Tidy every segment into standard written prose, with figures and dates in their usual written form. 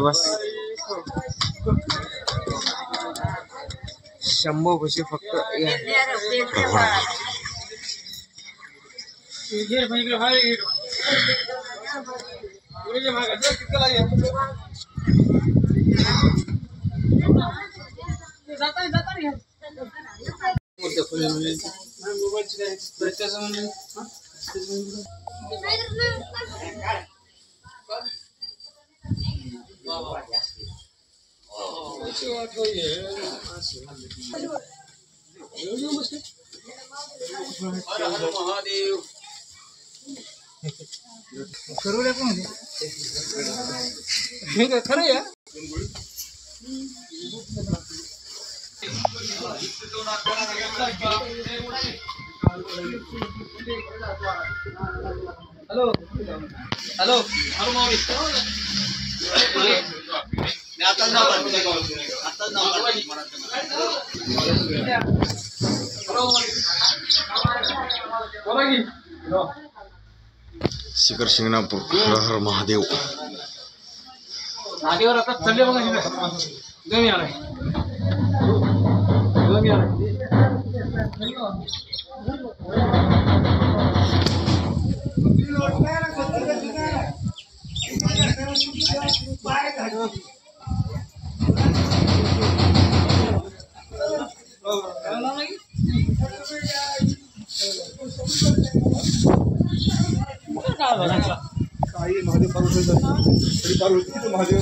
बस शंभू भुशी फक्त hello hello Shikhar Shingnapur हर हर महादेव नादीवर आता चढले बघा गमी आलाय गमी आलाय काही महादेव पार्वती तो महादेव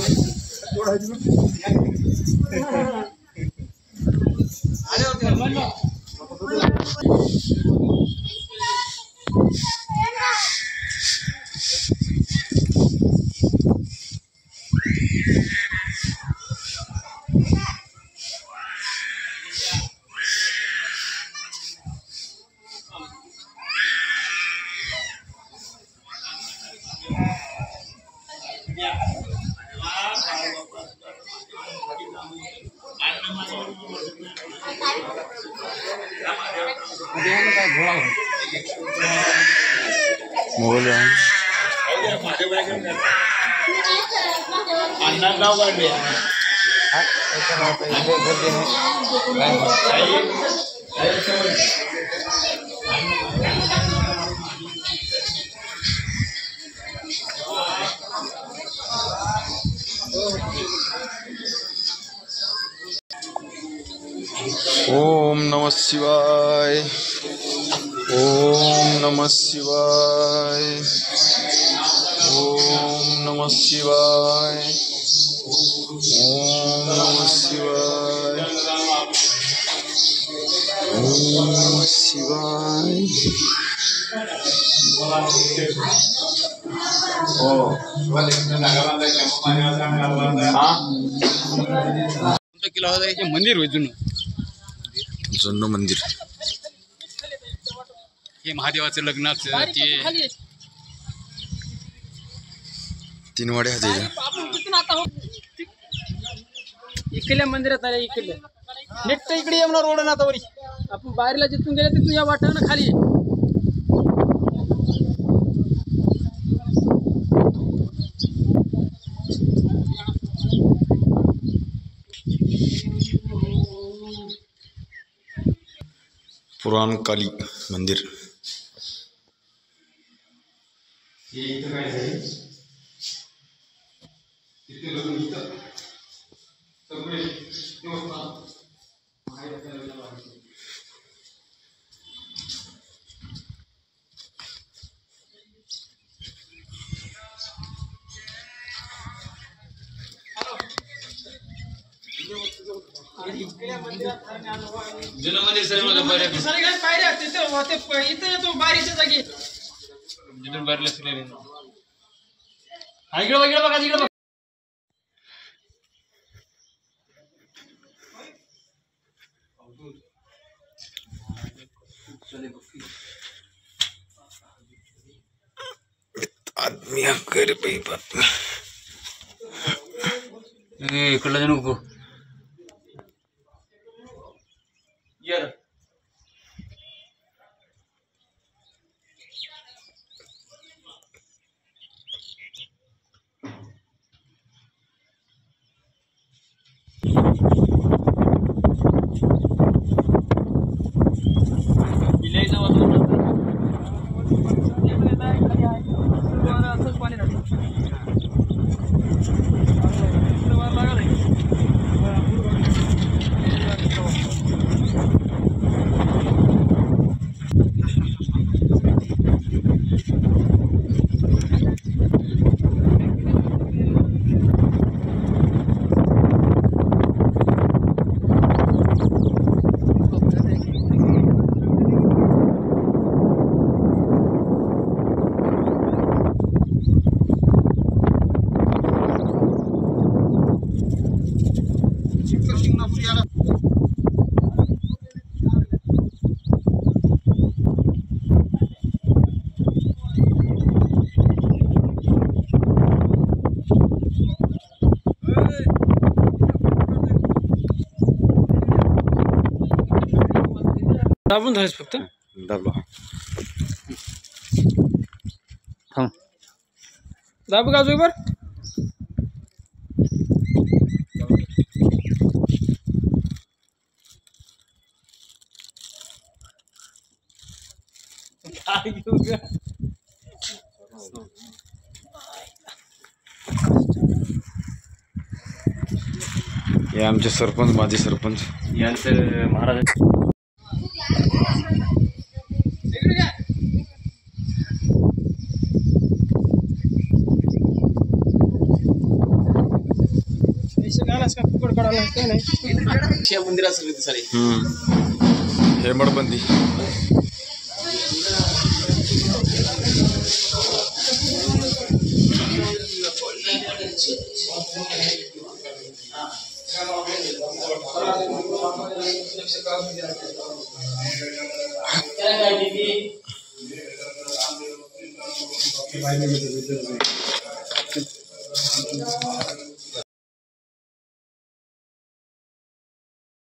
मोबाईल ओम नमः शिवाय, ओम नमः शिवाय, ओम नमः शिवाय, ओम नमः शिवाय, ओम नमः शिवाय। मंदिर होय जुनं मंदिर हे महादेवाचं लग्नाचं ते 3 वाड्या आहेत इकडल्या मंदिरात आले इकडल्या नेट इकडे येणार रोड ना आता वरी आपण बाहेरला जिथून गेले तिथून या वाटानं खाली पुराणकाली मंदिर। जुनं मंदिर सर पायऱ्या तिथे होते इथे येतो बारीच्या जागी जिथून भरले इकडे बघा इकडे बघ. आदमी कर बाई बात इकडला जाऊ नको. दाबून धरायच फक्त. दाबलो. हा दाबू गाजू बर. हे आमचे सरपंच माजी सरपंच यांचं महाराज मंदिरात सगळी दिसाली. हेमडबंदी